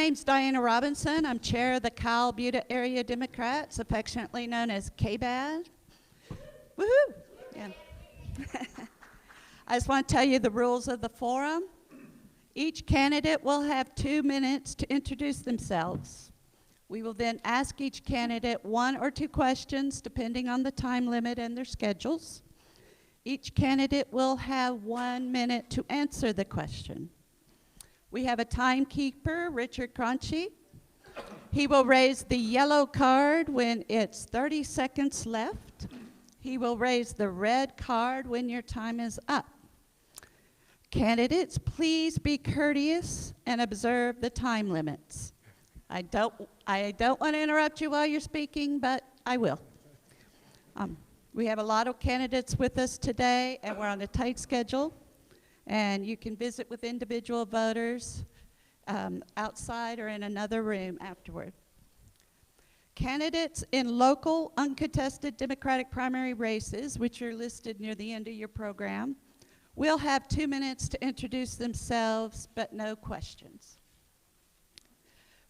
name's Diana Robinson. I'm chair of the Buda-Area Democrats, affectionately known as KBAD. Woohoo! Yeah. I just want to tell you the rules of the forum. Each candidate will have 2 minutes to introduce themselves. We will then ask each candidate 1 or 2 questions, depending on the time limit and their schedules. Each candidate will have 1 minute to answer the question. We have a timekeeper, Richard Cronchi. He will raise the yellow card when it's 30 seconds left. He will raise the red card when your time is up. Candidates, please be courteous and observe the time limits. I don't want to interrupt you while you're speaking, but I will. We have a lot of candidates with us today, and we're on a tight schedule. And you can visit with individual voters outside or in another room afterward. Candidates in local uncontested Democratic primary races, which are listed near the end of your program, will have 2 minutes to introduce themselves, but no questions.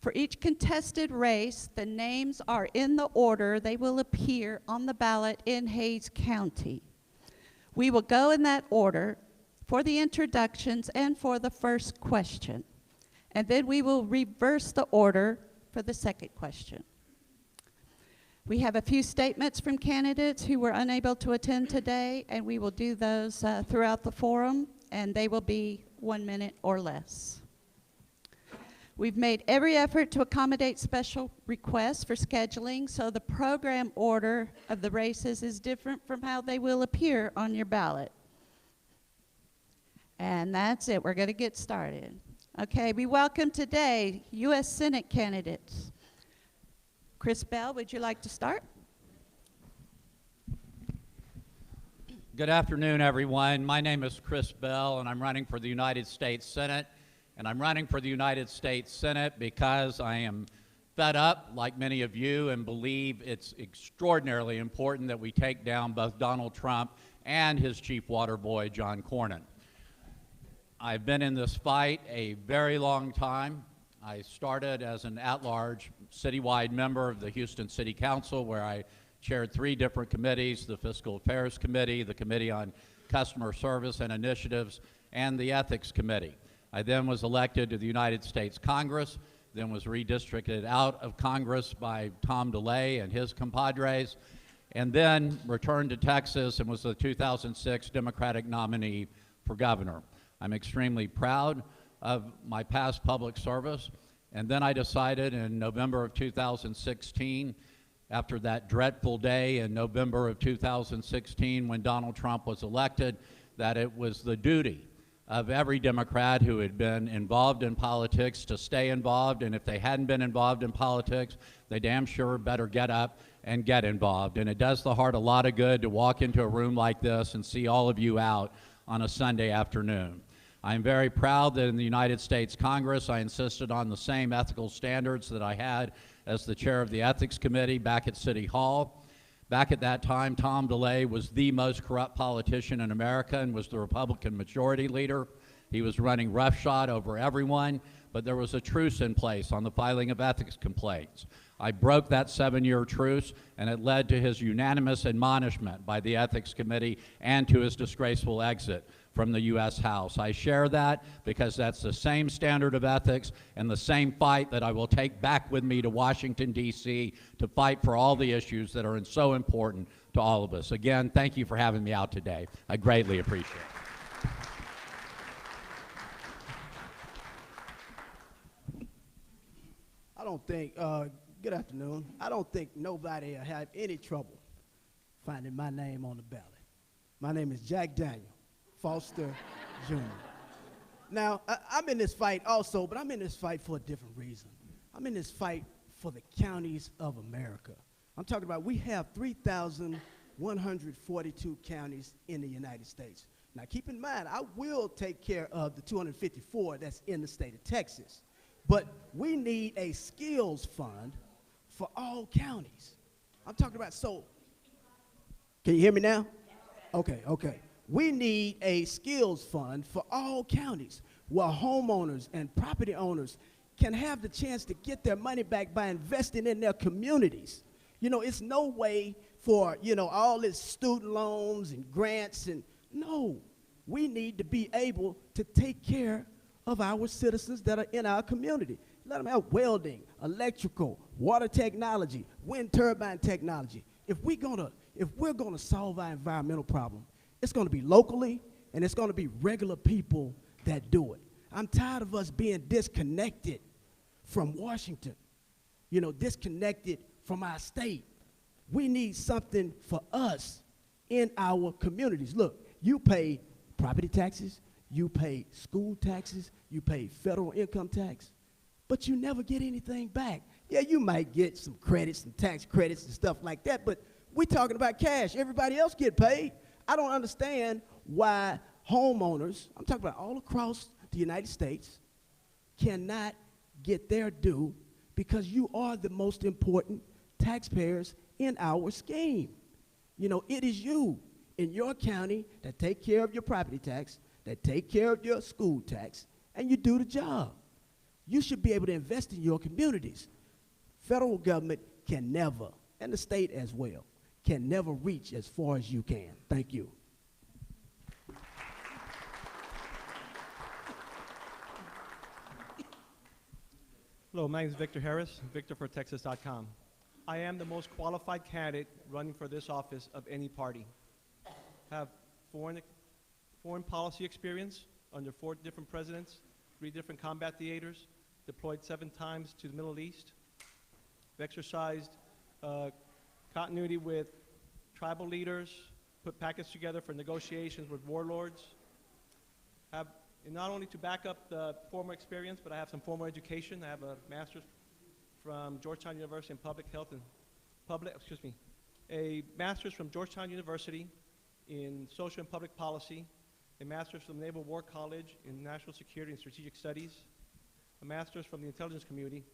For each contested race, the names are in the order they will appear on the ballot in Hays County. We will go in that order for the introductions and for the first question. And then we will reverse the order for the second question. We have a few statements from candidates who were unable to attend today, and we will do those throughout the forum, and they will be 1 minute or less. We've made every effort to accommodate special requests for scheduling, so the program order of the races is different from how they will appear on your ballot. And that's it. We're going to get started. Okay, we welcome today U.S. Senate candidates. Chris Bell, would you like to start? Good afternoon, everyone. My name is Chris Bell, and I'm running for the United States Senate. And I'm running for the United States Senate because I am fed up, like many of you, and believe it's extraordinarily important that we take down both Donald Trump and his chief water boy, John Cornyn. I've been in this fight a very long time. I started as an at-large citywide member of the Houston City Council, where I chaired 3 different committees: the Fiscal Affairs Committee, the Committee on Customer Service and Initiatives, and the Ethics Committee. I then was elected to the United States Congress, then was redistricted out of Congress by Tom DeLay and his compadres, and then returned to Texas and was the 2006 Democratic nominee for governor. I'm extremely proud of my past public service, and then I decided in November of 2016, after that dreadful day in November of 2016 when Donald Trump was elected, that it was the duty of every Democrat who had been involved in politics to stay involved, and if they hadn't been involved in politics, they damn sure better get up and get involved. And it does the heart a lot of good to walk into a room like this and see all of you out on a Sunday afternoon. I'm very proud that in the United States Congress, I insisted on the same ethical standards that I had as the chair of the Ethics Committee back at City Hall. Back at that time, Tom DeLay was the most corrupt politician in America and was the Republican majority leader. He was running roughshod over everyone, but there was a truce in place on the filing of ethics complaints. I broke that 7-year truce, and it led to his unanimous admonishment by the Ethics Committee and to his disgraceful exit from the U.S. House. I share that because that's the same standard of ethics and the same fight that I will take back with me to Washington, D.C. to fight for all the issues that are so important to all of us. Again, thank you for having me out today. I greatly appreciate it. I don't think, good afternoon. I don't think nobody will have any trouble finding my name on the ballot. My name is Jack Daniel Foster Jr. Now, I'm in this fight also, but I'm in this fight for a different reason. I'm in this fight for the counties of America. I'm talking about we have 3,142 counties in the United States. Now, keep in mind, I will take care of the 254 that's in the state of Texas. But we need a skills fund for all counties. I'm talking about, so, can you hear me now? Okay. We need a skills fund for all counties where homeowners and property owners can have the chance to get their money back by investing in their communities. You know, it's no way for, you know, all this student loans and grants and no. We need to be able to take care of our citizens that are in our community. Let them have welding, electrical, water technology, wind turbine technology. If we're gonna solve our environmental problem, it's gonna be locally and it's gonna be regular people that do it. I'm tired of us being disconnected from Washington, you know, disconnected from our state. We need something for us in our communities. Look, you pay property taxes, you pay school taxes, you pay federal income tax, but you never get anything back. Yeah, you might get some credits and tax credits and stuff like that, but we're talking about cash. Everybody else get paid. I don't understand why homeowners, I'm talking about all across the United States, cannot get their due because you are the most important taxpayers in our scheme. You know, it is you in your county that take care of your property tax, that take care of your school tax, and you do the job. You should be able to invest in your communities. Federal government can never, and the state as well, can never reach as far as you can. Thank you. Hello, my name is Victor Harris, victorfortexas.com. I am the most qualified candidate running for this office of any party. Have foreign policy experience under 4 different presidents, 3 different combat theaters, deployed 7 times to the Middle East. I've exercised continuity with tribal leaders, put packets together for negotiations with warlords. And not only to back up the former experience, but I have some formal education. I have a master's from Georgetown University in public health and a master's from Georgetown University in social and public policy, a master's from the Naval War College in national security and strategic studies, a master's from the intelligence community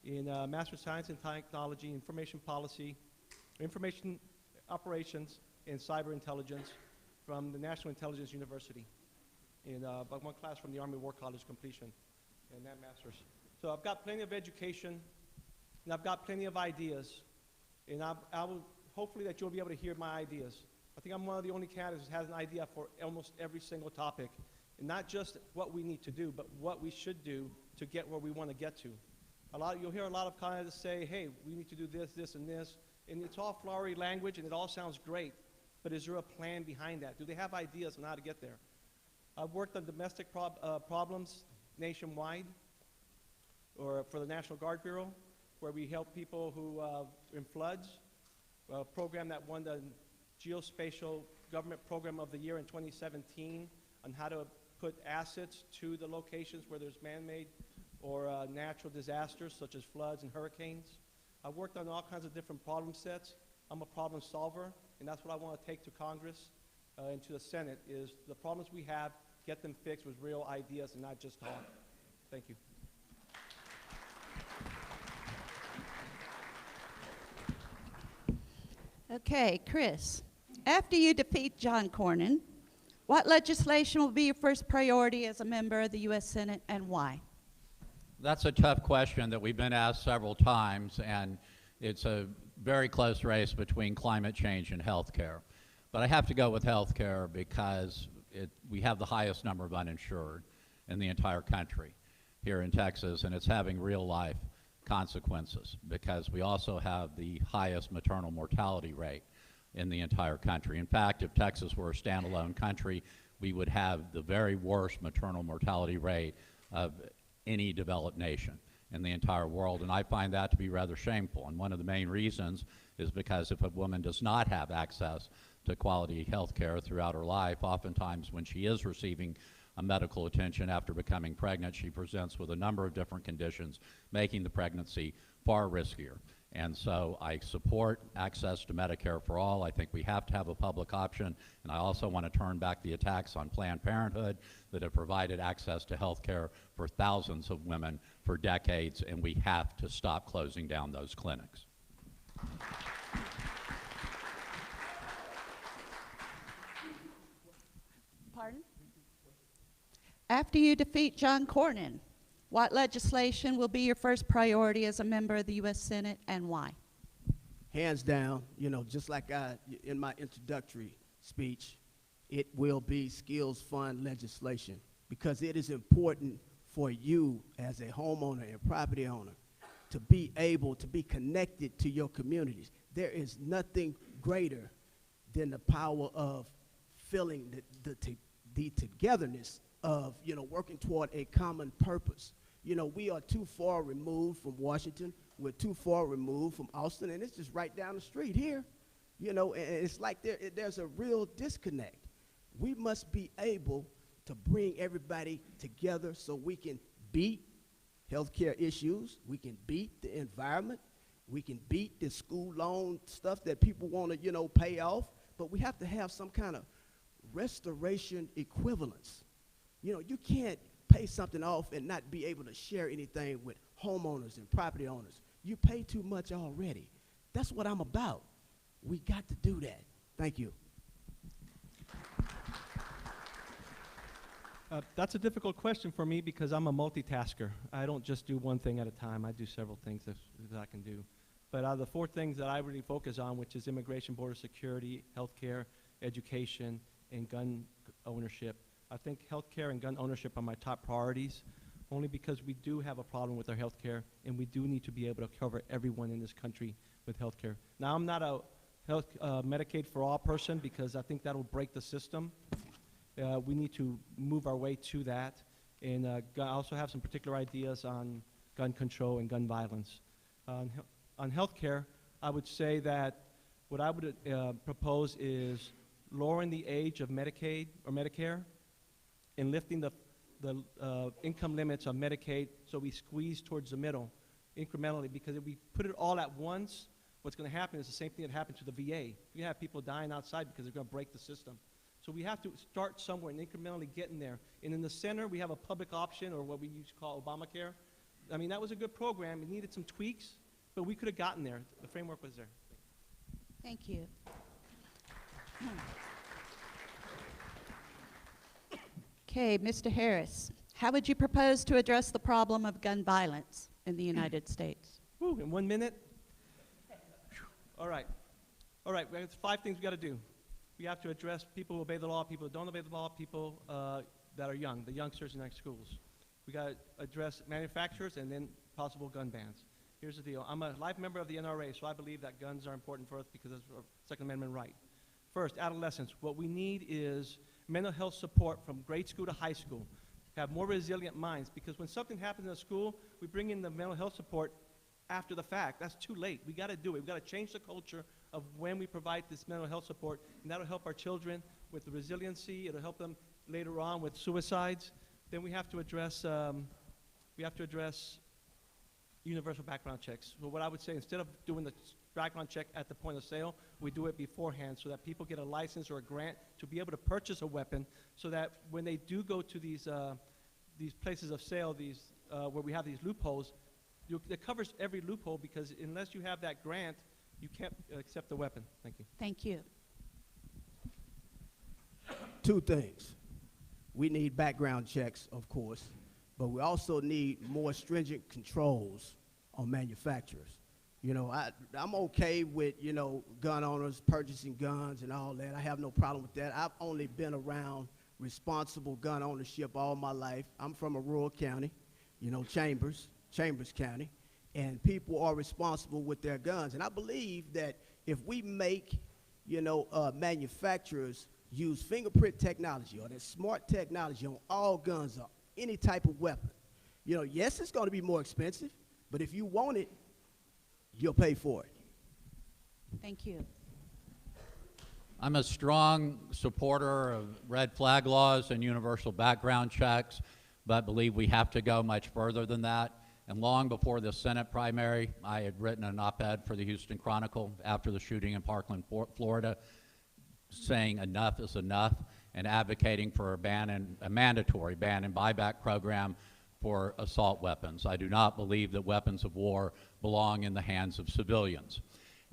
in master's science and technology, information policy, information operations, and cyber intelligence from the National Intelligence University. In but 1 class from the Army War College completion and that master's. So I've got plenty of education and I've got plenty of ideas, and I will hopefully that you'll be able to hear my ideas. I think I'm one of the only candidates who has an idea for almost every single topic, and not just what we need to do, but what we should do to get where we want to get to. You'll hear a lot of candidates say, hey, we need to do this, this, and this, and it's all flowery language and it all sounds great, but is there a plan behind that? Do they have ideas on how to get there? I've worked on domestic problems nationwide, or for the National Guard Bureau, where we help people who in floods, a program that won the Geospatial Government Program of the Year in 2017 on how to put assets to the locations where there's man-made or natural disasters such as floods and hurricanes. I've worked on all kinds of different problem sets. I'm a problem solver, and that's what I want to take to Congress and to the Senate, is the problems we have, get them fixed with real ideas and not just talk. Thank you. Okay, Chris, after you defeat John Cornyn, what legislation will be your first priority as a member of the U.S. Senate, and why? That's a tough question that we've been asked several times, and it's a very close race between climate change and health care. But I have to go with health care because we have the highest number of uninsured in the entire country here in Texas, and it's having real life consequences because we also have the highest maternal mortality rate in the entire country. In fact, if Texas were a standalone country, we would have the very worst maternal mortality rate of any developed nation in the entire world, and I find that to be rather shameful. And one of the main reasons is because if a woman does not have access to quality health care throughout her life, oftentimes when she is receiving medical attention after becoming pregnant, she presents with a number of different conditions, making the pregnancy far riskier. And so I support access to Medicare for all. I think we have to have a public option, and I also want to turn back the attacks on Planned Parenthood that have provided access to health care for thousands of women for decades, and we have to stop closing down those clinics. Pardon? After you defeat John Cornyn, What legislation will be your first priority as a member of the U.S. Senate, and why? Hands down, just like in my introductory speech, it will be skills fund legislation, because it is important for you as a homeowner and property owner to be able to be connected to your communities. There is nothing greater than the power of feeling the togetherness of, working toward a common purpose. We are too far removed from Washington. We're too far removed from Austin, and it's just right down the street here. And it's like there's a real disconnect. We must be able to bring everybody together so we can beat healthcare issues, we can beat the environment, we can beat the school loan stuff that people want to, pay off, but we have to have some kind of restoration equivalence. You can't pay something off and not be able to share anything with homeowners and property owners. You pay too much already. That's what I'm about. We got to do that. Thank you. That's a difficult question for me because I'm a multitasker. I don't just do one thing at a time. I do several things that I can do. But out of the 4 things that I really focus on, which is immigration, border security, healthcare, education, and gun ownership, I think healthcare and gun ownership are my top priorities, only because we do have a problem with our healthcare, and we do need to be able to cover everyone in this country with healthcare. Now, I'm not a Medicaid for all person, because I think that'll break the system. We need to move our way to that. And I also have some particular ideas on gun control and gun violence. On healthcare, I would say that what I would propose is lowering the age of Medicaid or Medicare and lifting the income limits of Medicaid so we squeeze towards the middle incrementally, because if we put it all at once, what's going to happen is the same thing that happened to the VA. You have people dying outside because they're going to break the system. So we have to start somewhere and incrementally get in there. And in the center, we have a public option, or what we used to call Obamacare. I mean, that was a good program. It needed some tweaks, but we could have gotten there. The framework was there. Thank you. Okay, Mr. Harris, how would you propose to address the problem of gun violence in the United States? Woo, in 1 minute? All right. All right, we have 5 things we got to do. We have to address people who obey the law, people who don't obey the law, people that are young, the youngsters in our schools. We got to address manufacturers and then possible gun bans. Here's the deal. I'm a life member of the NRA, so I believe that guns are important for us because it's our Second Amendment right. First, adolescents. What we need is mental health support from grade school to high school. Have more resilient minds, because when something happens in a school, we bring in the mental health support after the fact. That's too late. We got to do it. We got to change the culture of when we provide this mental health support, and that'll help our children with the resiliency. It'll help them later on with suicides. Then we have to address universal background checks. So what I would say, instead of doing the background check at the point of sale, we do it beforehand so that people get a license or a grant to be able to purchase a weapon, so that when they do go to these places of sale, where we have these loopholes, it covers every loophole, because unless you have that grant, you can't accept the weapon. Thank you. Thank you. 2 things. We need background checks, of course, but we also need more stringent controls on manufacturers. I'm okay with, gun owners purchasing guns and all that. I have no problem with that. I've only been around responsible gun ownership all my life. I'm from a rural county, Chambers County, and people are responsible with their guns. And I believe that if we make, manufacturers use fingerprint technology or that smart technology on all guns or any type of weapon, yes, it's going to be more expensive, but if you want it, you'll pay for it. Thank you. I'm a strong supporter of red flag laws and universal background checks, but believe we have to go much further than that. And long before the Senate primary, I had written an op-ed for the Houston Chronicle after the shooting in Parkland, Florida, saying enough is enough and advocating for a mandatory ban and buyback program for assault weapons. I do not believe that weapons of war belong in the hands of civilians.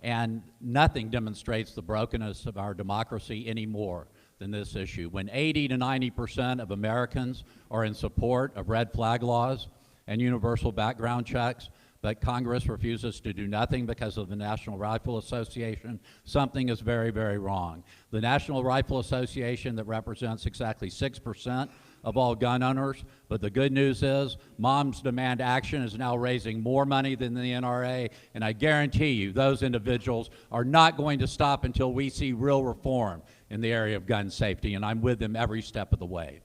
And nothing demonstrates the brokenness of our democracy any more than this issue. When 80 to 90% of Americans are in support of red flag laws and universal background checks, but Congress refuses to do nothing because of the National Rifle Association. Something is very, very wrong. The National Rifle Association that represents exactly 6% of all gun owners, but the good news is Moms Demand Action is now raising more money than the NRA, and I guarantee you those individuals are not going to stop until we see real reform in the area of gun safety, and I'm with them every step of the way.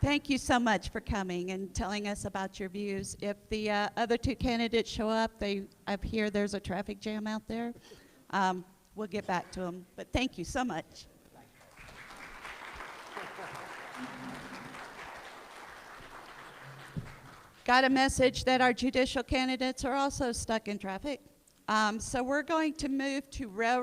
Thank you so much for coming and telling us about your views. If the other two candidates show up, I hear there's a traffic jam out there. We'll get back to them, but thank you so much. Got a message that our judicial candidates are also stuck in traffic. So we're going to move to railroad